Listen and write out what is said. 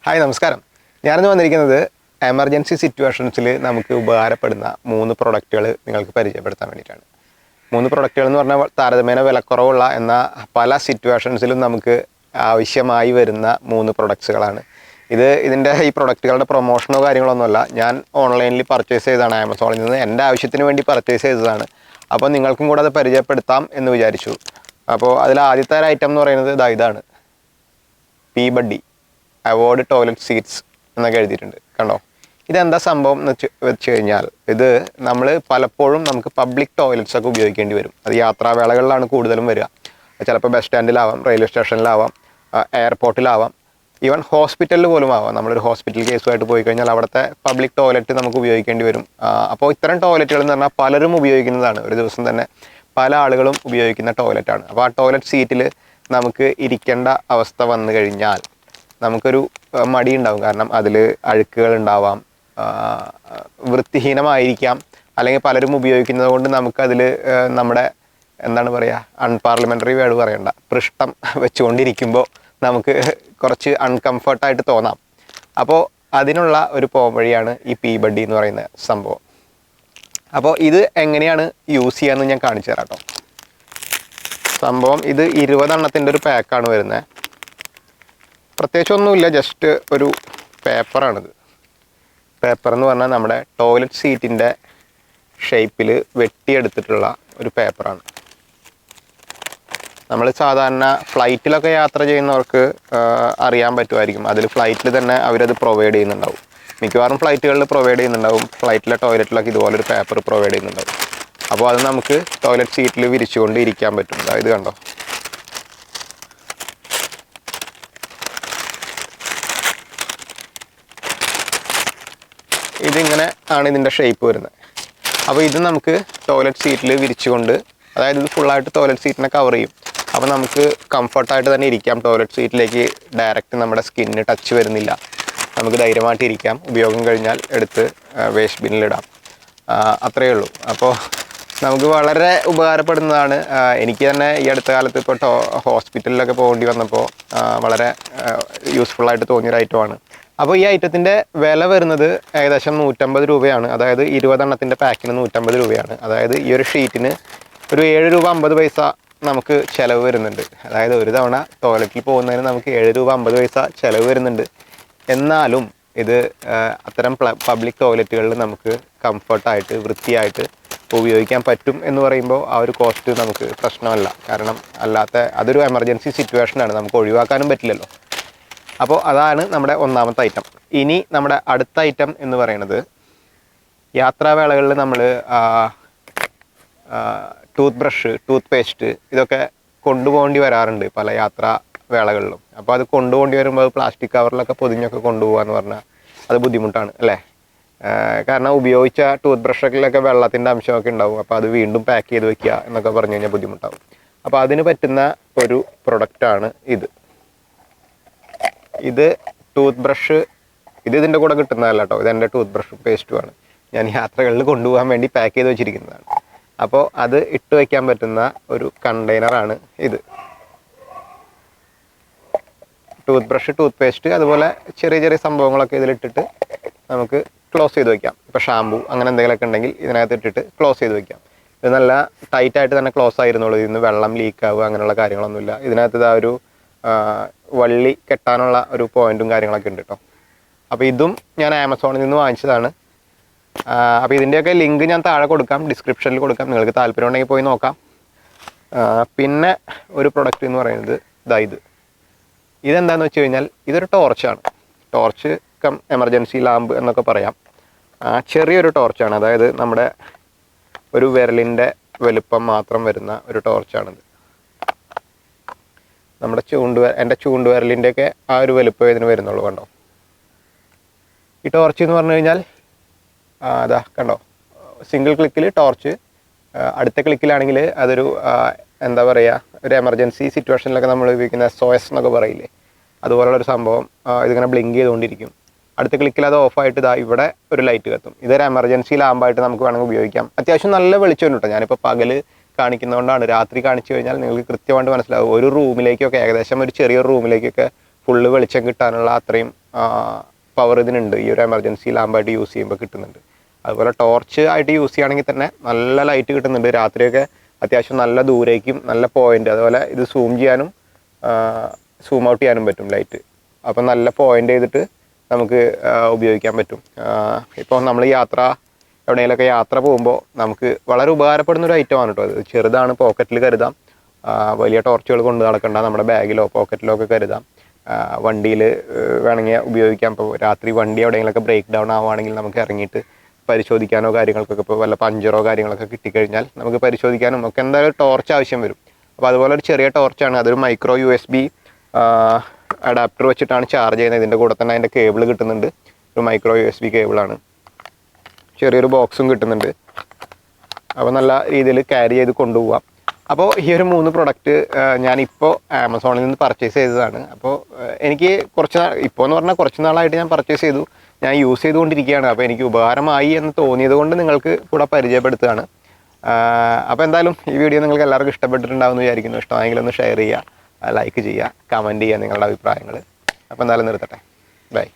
Hi നമസ്കാരം. ഞാനിന്ന് വന്നിരിക്കുന്നത് എമർജൻസി സിറ്റുവേഷൻസിൽ നമുക്ക് ഉപകാരപ്പെടുന്ന 3 പ്രൊഡക്റ്റുകൾ നിങ്ങൾക്ക് പരിചയപ്പെടുത്താൻ വേണ്ടിയിട്ടാണ്. 3 പ്രൊഡക്റ്റുകൾ എന്ന് പറഞ്ഞാൽ താരതമ്യേന വിലക്കുറവുള്ള എന്നാൽ പല സിറ്റുവേഷൻസിലും നമുക്ക് ആവശ്യമായി വരുന്ന 3 പ്രൊഡക്ട്സുകളാണ്. ഇതിൻ്റെ ഈ പ്രൊഡക്റ്റുകളുടെ പ്രൊമോഷനോ കാര്യങ്ങളൊന്നുമല്ല. ഞാൻ ഓൺലൈനിൽ പർച്ചേസ് ചെയ്തതാണ്, ആമസോണിൽ നിന്ന് എൻ്റെ ആവശ്യത്തിന് വേണ്ടി പർച്ചേസ് ചെയ്തതാണ്. അപ്പോൾ നിങ്ങൾക്കും കൂടെ അത് പരിചയപ്പെടുത്താം എന്ന് വിചാരിച്ചു. അപ്പോൾ അതിൽ ആദ്യത്തെ ഒരു ഐറ്റം എന്ന് പറയുന്നത് ഇതാണ്, P buddy avoid toilet seats എന്നൊക്കെ എഴുതിയിട്ടുണ്ട്, കണ്ടോ. ഇതെന്താ സംഭവം എന്ന് വെച്ച് കഴിഞ്ഞാൽ, ഇത് നമ്മൾ പലപ്പോഴും നമുക്ക് പബ്ലിക് ടോയ്ലറ്റ്സ് ഒക്കെ ഉപയോഗിക്കേണ്ടി വരും. അത് യാത്രാവേളകളിലാണ് കൂടുതലും വരിക. ചിലപ്പോൾ ബസ് സ്റ്റാൻഡിലാവാം, റെയിൽവേ സ്റ്റേഷനിലാവാം, എയർപോർട്ടിലാവാം, ഈവൻ ഹോസ്പിറ്റലിൽ പോലും ആവാം. നമ്മളൊരു ഹോസ്പിറ്റൽ കേസുമായിട്ട് പോയി കഴിഞ്ഞാൽ അവിടുത്തെ പബ്ലിക് ടോയ്ലറ്റ് നമുക്ക് ഉപയോഗിക്കേണ്ടി വരും. അപ്പോൾ ഇത്തരം ടോയ്ലറ്റുകൾ എന്ന് പറഞ്ഞാൽ പലരും ഉപയോഗിക്കുന്നതാണ്. ഒരു ദിവസം തന്നെ പല ആളുകളും ഉപയോഗിക്കുന്ന ടോയ്ലറ്റാണ്. അപ്പോൾ ആ ടോയ്ലറ്റ് സീറ്റിൽ നമുക്ക് ഇരിക്കേണ്ട അവസ്ഥ വന്നു കഴിഞ്ഞാൽ നമുക്കൊരു മടി ഉണ്ടാവും. കാരണം അതിൽ അഴുക്കുകൾ ഉണ്ടാവാം, വൃത്തിഹീനമായിരിക്കാം, അല്ലെങ്കിൽ പലരും ഉപയോഗിക്കുന്നത് കൊണ്ട് നമുക്കതിൽ നമ്മുടെ എന്താണ് പറയുക, അൺപാർലമെൻ്ററി വേർഡ് പറയണ്ട, പൃഷ്ഠം വെച്ചുകൊണ്ടിരിക്കുമ്പോൾ നമുക്ക് കുറച്ച് അൺകംഫർട്ടായിട്ട് തോന്നാം. അപ്പോൾ അതിനുള്ള ഒരു പോംവഴിയാണ് ഈ പീ ബഡ്ഡി എന്ന് പറയുന്ന സംഭവം. അപ്പോൾ ഇത് എങ്ങനെയാണ് യൂസ് ചെയ്യാമെന്ന് ഞാൻ കാണിച്ചു തരാം കേട്ടോ. സംഭവം ഇത് 20 എണ്ണത്തിൻ്റെ ഒരു പാക്കാണ് വരുന്നത്. പ്രത്യേകിച്ചൊന്നുമില്ല, ജസ്റ്റ് ഒരു പേപ്പറാണിത്. പേപ്പർ എന്ന് പറഞ്ഞാൽ നമ്മുടെ ടോയ്ലറ്റ് സീറ്റിൻ്റെ ഷേപ്പിൽ വെട്ടിയെടുത്തിട്ടുള്ള ഒരു പേപ്പറാണ്. നമ്മൾ സാധാരണ ഫ്ലൈറ്റിലൊക്കെ യാത്ര ചെയ്യുന്നവർക്ക് അറിയാൻ പറ്റുമായിരിക്കും. അതിൽ ഫ്ലൈറ്റിൽ തന്നെ അവരത് പ്രൊവൈഡ് ചെയ്യുന്നുണ്ടാവും. മിക്കവാറും ഫ്ലൈറ്റുകളിൽ പ്രൊവൈഡ് ചെയ്യുന്നുണ്ടാവും. ഫ്ലൈറ്റിലെ ടോയ്ലറ്റിലൊക്കെ ഇതുപോലൊരു പേപ്പർ പ്രൊവൈഡ് ചെയ്യുന്നുണ്ടാവും. അപ്പോൾ അത് നമുക്ക് ടോയ്ലറ്റ് സീറ്റിൽ വിരിച്ചുകൊണ്ട് ഇരിക്കാൻ പറ്റും. അതായത് കണ്ടോ, ഇതിങ്ങനെ ആണ് ഇതിൻ്റെ ഷേപ്പ് വരുന്നത്. അപ്പോൾ ഇത് നമുക്ക് ടോയ്ലറ്റ് സീറ്റിൽ വിരിച്ചുകൊണ്ട്, അതായത് ഇത് ഫുള്ളായിട്ട് ടോയ്ലറ്റ് സീറ്റിനെ കവർ ചെയ്യും. അപ്പോൾ നമുക്ക് കംഫർട്ടായിട്ട് തന്നെ ഇരിക്കാം. ടോയ്ലറ്റ് സീറ്റിലേക്ക് ഡയറക്റ്റ് നമ്മുടെ സ്കിന്നിന് ടച്ച് വരുന്നില്ല. നമുക്ക് ധൈര്യമായിട്ട് ഇരിക്കാം. ഉപയോഗം കഴിഞ്ഞാൽ എടുത്ത് വേസ്റ്റ് ബിന്നിലിടാം. അത്രയേ ഉള്ളൂ. അപ്പോൾ നമുക്ക് വളരെ ഉപകാരപ്പെടുന്നതാണ്. എനിക്ക് തന്നെ ഈ അടുത്ത കാലത്ത് ഇപ്പോൾ ഹോസ്പിറ്റലിലൊക്കെ പോകേണ്ടി വന്നപ്പോൾ വളരെ യൂസ്ഫുള്ളായിട്ട് തോന്നിയൊരു ഐറ്റമാണ്. അപ്പോൾ ഈ ഐറ്റത്തിൻ്റെ വില വരുന്നത് ഏകദേശം 150 രൂപയാണ്. അതായത് 20 എണ്ണത്തിൻ്റെ പാക്കിന് 150 രൂപയാണ്. അതായത് ഈ ഒരു ഷീറ്റിന് ഒരു 7 രൂപ 50 പൈസ നമുക്ക് ചിലവ് വരുന്നുണ്ട്. അതായത് ഒരു തവണ ടോയ്ലറ്റിൽ പോകുന്നതിന് നമുക്ക് 7 രൂപ 50 പൈസ ചിലവ് വരുന്നുണ്ട്. എന്നാലും ഇത് അത്തരം പബ്ലിക് ടോയ്ലറ്റുകളിൽ നമുക്ക് കംഫർട്ടായിട്ട് വൃത്തിയായിട്ട് ഉപയോഗിക്കാൻ പറ്റും എന്ന് പറയുമ്പോൾ ആ ഒരു കോസ്റ്റ് നമുക്ക് പ്രശ്നമല്ല. കാരണം അതൊരു എമർജൻസി സിറ്റുവേഷനാണ്, നമുക്ക് ഒഴിവാക്കാനും പറ്റില്ലല്ലോ. അപ്പോൾ അതാണ് നമ്മുടെ ഒന്നാമത്തെ ഐറ്റം. ഇനി നമ്മുടെ അടുത്ത ഐറ്റം എന്ന് പറയുന്നത്, യാത്രാവേളകളിൽ നമ്മൾ ടൂത്ത് ബ്രഷ്, ടൂത്ത് പേസ്റ്റ് ഇതൊക്കെ കൊണ്ടുപോകേണ്ടി വരാറുണ്ട് പല യാത്രാവേളകളിലും. അപ്പോൾ അത് കൊണ്ടുപോകേണ്ടി വരുമ്പോൾ പ്ലാസ്റ്റിക് കവറിലൊക്കെ പൊതിഞ്ഞൊക്കെ കൊണ്ടുപോകാന്ന് പറഞ്ഞാൽ അത് ബുദ്ധിമുട്ടാണ് അല്ലേ. കാരണം ഉപയോഗിച്ച ടൂത്ത് ബ്രഷൊക്കെ വെള്ളത്തിൻ്റെ അംശമൊക്കെ ഉണ്ടാവും. അപ്പോൾ അത് വീണ്ടും പാക്ക് ചെയ്ത് വെക്കുക എന്നൊക്കെ പറഞ്ഞു കഴിഞ്ഞാൽ ബുദ്ധിമുട്ടാവും. അപ്പോൾ അതിന് പറ്റുന്ന ഒരു പ്രൊഡക്റ്റാണ് ഇത്. ടൂത്ത് ബ്രഷ്, ഇതിൻ്റെ കൂടെ കിട്ടുന്നതല്ല കേട്ടോ. ഇതെൻ്റെ ടൂത്ത് ബ്രഷും പേസ്റ്റുമാണ്. ഞാൻ യാത്രകളിൽ കൊണ്ടുപോകാൻ വേണ്ടി പാക്ക് ചെയ്ത് വെച്ചിരിക്കുന്നതാണ്. അപ്പോൾ അത് ഇട്ട് വയ്ക്കാൻ പറ്റുന്ന ഒരു കണ്ടെയ്നറാണ് ഇത്. ടൂത്ത് ബ്രഷ്, ടൂത്ത് പേസ്റ്റ്, അതുപോലെ ചെറിയ ചെറിയ സംഭവങ്ങളൊക്കെ ഇതിലിട്ടിട്ട് നമുക്ക് ക്ലോസ് ചെയ്ത് വയ്ക്കാം. ഇപ്പോൾ ഷാമ്പു അങ്ങനെ എന്തെങ്കിലുമൊക്കെ ഉണ്ടെങ്കിൽ ഇതിനകത്ത് ഇട്ടിട്ട് ക്ലോസ് ചെയ്ത് വയ്ക്കാം. ഇത് നല്ല ടൈറ്റായിട്ട് തന്നെ ക്ലോസ് ആയിരുന്നുള്ളൂ. ഇതിന് വെള്ളം ലീക്കാവുക അങ്ങനെയുള്ള കാര്യങ്ങളൊന്നുമില്ല. ഇതിനകത്ത് ഇതാ ഒരു വള്ളി കെട്ടാനുള്ള ഒരു പോയിന്റും കാര്യങ്ങളൊക്കെ ഉണ്ട് കേട്ടോ. അപ്പോൾ ഇതും ഞാൻ ആമസോണിൽ നിന്ന് വാങ്ങിച്ചതാണ്. അപ്പോൾ ഇതിൻ്റെയൊക്കെ ലിങ്ക് ഞാൻ താഴെ കൊടുക്കാം, ഡിസ്ക്രിപ്ഷനിൽ കൊടുക്കാം. നിങ്ങൾക്ക് താല്പര്യം ഉണ്ടെങ്കിൽ പോയി നോക്കാം. പിന്നെ ഒരു പ്രൊഡക്റ്റ് എന്ന് പറയുന്നത് ഇതെന്താണെന്ന് വെച്ച് കഴിഞ്ഞാൽ, ഇതൊരു ടോർച്ചാണ്. ടോർച്ച് കം എമർജൻസി ലാമ്പ് എന്നൊക്കെ പറയാം. ചെറിയൊരു ടോർച്ചാണ്. അതായത് നമ്മുടെ ഒരു വിരലിൻ്റെ വലുപ്പം മാത്രം വരുന്ന ഒരു ടോർച്ചാണിത്. നമ്മുടെ എൻ്റെ ചൂണ്ടുവിരലിൻ്റെയൊക്കെ ആ ഒരു വലുപ്പം ഇതിന് വരുന്നുള്ളൂ. കണ്ടോ, ഈ ടോർച്ച് എന്ന് പറഞ്ഞു കഴിഞ്ഞാൽ അതാ കണ്ടോ, സിംഗിൾ ക്ലിക്കിൽ ടോർച്ച്. അടുത്ത ക്ലിക്കിലാണെങ്കിൽ അതൊരു എന്താ പറയുക, ഒരു എമർജൻസി സിറ്റുവേഷനിലൊക്കെ നമ്മൾ ഉപയോഗിക്കുന്ന SOS എന്നൊക്കെ പറയില്ലേ, അതുപോലുള്ളൊരു സംഭവം. ഇതിങ്ങനെ ബ്ലിങ്ക് ചെയ്തുകൊണ്ടിരിക്കും. അടുത്ത ക്ലിക്കിൽ അത് ഓഫായിട്ട് ഇവിടെ ഒരു ലൈറ്റ് കത്തും. ഇതൊരു എമർജൻസി ലാമ്പായിട്ട് നമുക്ക് വേണമെങ്കിൽ ഉപയോഗിക്കാം. അത്യാവശ്യം നല്ല വെളിച്ചം ഉണ്ട് കേട്ടോ. ഞാനിപ്പോൾ പകല് കാണിക്കുന്നതുകൊണ്ടാണ്. രാത്രി കാണിച്ചു കഴിഞ്ഞാൽ നിങ്ങൾക്ക് കൃത്യമായിട്ട് മനസ്സിലാവും. ഒരു റൂമിലേക്കൊക്കെ, ഏകദേശം ഒരു ചെറിയൊരു റൂമിലേക്കൊക്കെ ഫുള്ള് വെളിച്ചം കിട്ടാനുള്ള അത്രയും പവർ ഇതിനുണ്ട്. ഈ ഒരു എമർജൻസി ലാമ്പായിട്ട് യൂസ് ചെയ്യുമ്പോൾ കിട്ടുന്നുണ്ട്. അതുപോലെ ടോർച്ച് ആയിട്ട് യൂസ് ചെയ്യുകയാണെങ്കിൽ തന്നെ നല്ല ലൈറ്റ് കിട്ടുന്നുണ്ട്. രാത്രിയൊക്കെ അത്യാവശ്യം നല്ല ദൂരേക്കും നല്ല പോയിൻ്റ്, അതുപോലെ ഇത് സൂം ചെയ്യാനും സൂം ഔട്ട് ചെയ്യാനും പറ്റും ലൈറ്റ്. അപ്പം നല്ല പോയിൻ്റ് ചെയ്തിട്ട് നമുക്ക് ഉപയോഗിക്കാൻ പറ്റും. ഇപ്പോൾ നമ്മൾ എവിടെയെങ്കിലുമൊക്കെ യാത്ര പോകുമ്പോൾ നമുക്ക് വളരെ ഉപകാരപ്പെടുന്ന ഒരു ഐറ്റമാണ് കേട്ടോ അത്. ചെറുതാണ്, പോക്കറ്റിൽ കരുതാം. വലിയ ടോർച്ചുകൾ കൊണ്ട് നടക്കണ്ട, നമ്മുടെ ബാഗിലോ പോക്കറ്റിലോ ഒക്കെ കരുതാം. വണ്ടിയിൽ വേണമെങ്കിൽ ഉപയോഗിക്കാം. ഇപ്പോൾ രാത്രി വണ്ടി എവിടെയെങ്കിലുമൊക്കെ ബ്രേക്ക് ഡൗൺ ആവുകയാണെങ്കിൽ നമുക്ക് ഇറങ്ങിയിട്ട് പരിശോധിക്കാനോ കാര്യങ്ങൾക്കൊക്കെ, ഇപ്പോൾ വല്ല പഞ്ചറോ കാര്യങ്ങളൊക്കെ കിട്ടിക്കഴിഞ്ഞാൽ നമുക്ക് പരിശോധിക്കാനും ഒക്കെ എന്തായാലും ടോർച്ച് ആവശ്യം വരും. അപ്പോൾ അതുപോലെ ഒരു ചെറിയ ടോർച്ചാണ്, അതൊരു മൈക്രോ USB അഡാപ്റ്റർ വെച്ചിട്ടാണ് ചാർജ് ചെയ്യുന്നത്. ഇതിൻ്റെ കൂടെ തന്നെ അതിൻ്റെ കേബിൾ കിട്ടുന്നുണ്ട്, ഒരു മൈക്രോ USB കേബിളാണ്. ചെറിയൊരു ബോക്സും കിട്ടുന്നുണ്ട്. അപ്പോൾ നല്ല രീതിയിൽ ക്യാരി ചെയ്ത് കൊണ്ടുപോകാം. അപ്പോൾ ഈ ഒരു 3 പ്രൊഡക്റ്റ് ഞാനിപ്പോൾ ആമസോണിൽ നിന്ന് പർച്ചേസ് ചെയ്തതാണ്. അപ്പോൾ എനിക്ക് ഇപ്പോൾ എന്ന് പറഞ്ഞാൽ കുറച്ച് നാളായിട്ട് ഞാൻ പർച്ചേസ് ചെയ്തു, ഞാൻ യൂസ് ചെയ്തുകൊണ്ടിരിക്കുകയാണ്. അപ്പോൾ എനിക്ക് ഉപകാരമായി എന്ന് തോന്നിയത് കൊണ്ട് നിങ്ങൾക്ക് കൂടെ പരിചയപ്പെടുത്തുകയാണ്. അപ്പോൾ എന്തായാലും ഈ വീഡിയോ നിങ്ങൾക്ക് എല്ലാവർക്കും ഇഷ്ടപ്പെട്ടിട്ടുണ്ടാവുമെന്ന് വിചാരിക്കുന്നു. ഇഷ്ടമായെങ്കിൽ ഒന്ന് ഷെയർ ചെയ്യുക, ലൈക്ക് ചെയ്യുക, കമൻറ്റ് ചെയ്യുക നിങ്ങളുടെ അഭിപ്രായങ്ങൾ. അപ്പോൾ എന്തായാലും നിർത്തട്ടെ. ബൈ.